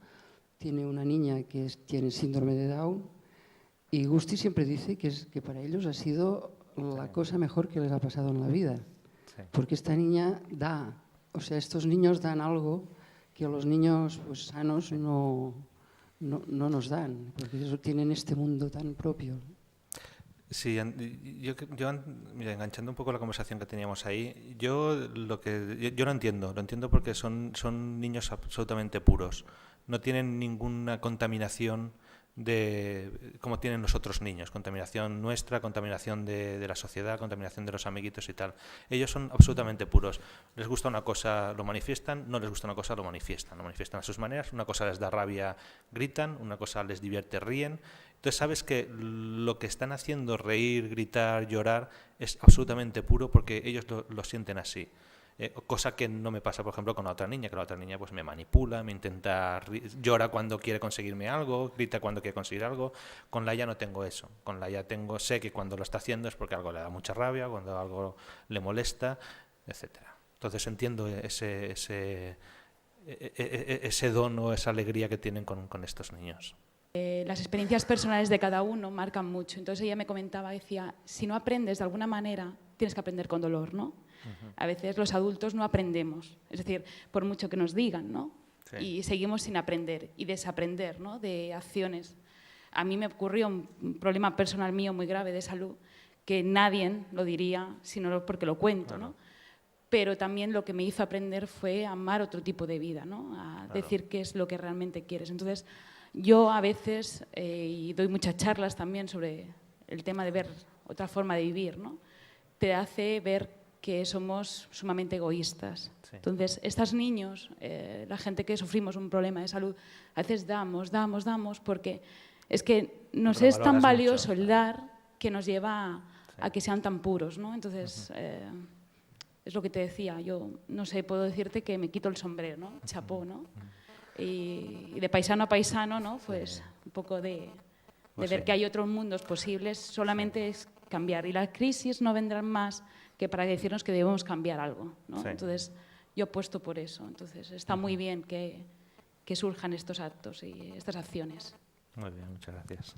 Speaker 5: tiene una niña que tiene síndrome de Down. Y Gusti siempre dice que para ellos ha sido la cosa mejor que les ha pasado en la vida. Porque esta niña da o sea, estos niños dan algo que los niños pues, sanos no nos dan, porque eso tienen este mundo tan propio.
Speaker 2: Sí, mira, enganchando un poco la conversación que teníamos ahí, yo lo entiendo porque son niños absolutamente puros, no tienen ninguna contaminación como tienen los otros niños, contaminación nuestra, contaminación de la sociedad, contaminación de los amiguitos y tal. Ellos son absolutamente puros. Les gusta una cosa, lo manifiestan, no les gusta una cosa, lo manifiestan a sus maneras. Una cosa les da rabia, gritan, una cosa les divierte, ríen. Entonces sabes que lo que están haciendo, reír, gritar, llorar, es absolutamente puro porque ellos lo sienten así. Cosa que no me pasa, por ejemplo, con la otra niña, que la otra niña pues me manipula, me intenta, llora cuando quiere conseguirme algo, grita cuando quiere conseguir algo. Con Laia no tengo eso. Con Laia sé que cuando lo está haciendo es porque algo le da mucha rabia, cuando algo le molesta, etcétera. Entonces entiendo ese don o esa alegría que tienen con estos niños.
Speaker 3: Las experiencias personales de cada uno marcan mucho. Entonces ella me comentaba, decía, si no aprendes de alguna manera, tienes que aprender con dolor, ¿no? A veces los adultos no aprendemos, es decir, por mucho que nos digan, ¿no? Sí. Y seguimos sin aprender y desaprender, ¿no? De acciones. A mí me ocurrió un problema personal mío muy grave de salud que nadie lo diría, sino porque lo cuento, ¿no? Pero también lo que me hizo aprender fue amar otro tipo de vida, ¿no? A decir qué es lo que realmente quieres. Entonces, yo a veces, y doy muchas charlas también sobre el tema de ver otra forma de vivir, ¿no? Te hace ver que somos sumamente egoístas. Sí. Entonces, estos niños, la gente que sufrimos un problema de salud, a veces damos, porque es que nos es tan valioso mucho el dar que nos lleva a que sean tan puros, ¿no? Entonces, es lo que te decía, yo no sé, puedo decirte que me quito el sombrero, ¿no? Chapó, ¿no? Y de paisano a paisano, ¿no? Pues un poco de ver que hay otros mundos posibles, solamente es cambiar. Y las crisis no vendrán más que para decirnos que debemos cambiar algo, ¿no? Sí. Entonces, yo apuesto por eso. Entonces, está muy bien que surjan estos actos y estas acciones.
Speaker 2: Muy bien, muchas gracias.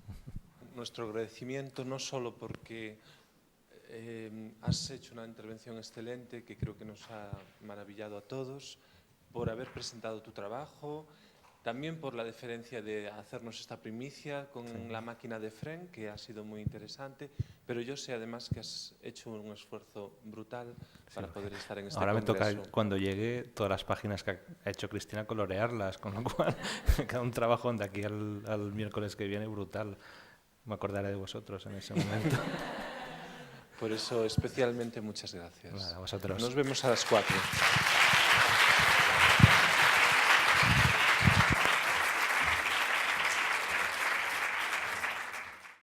Speaker 1: Nuestro agradecimiento no solo porque has hecho una intervención excelente que creo que nos ha maravillado a todos, por haber presentado tu trabajo, también por la deferencia de hacernos esta primicia con la máquina de Fren, que ha sido muy interesante, pero yo sé además que has hecho un esfuerzo brutal para poder estar en este
Speaker 2: Ahora
Speaker 1: congreso.
Speaker 2: Me toca, cuando llegue, todas las páginas que ha hecho Cristina, colorearlas, con lo cual me queda un trabajo de aquí al miércoles que viene brutal. Me acordaré de vosotros en ese momento.
Speaker 1: Por eso, especialmente, muchas gracias.
Speaker 2: Nada, a vosotros.
Speaker 1: Nos vemos a las 4.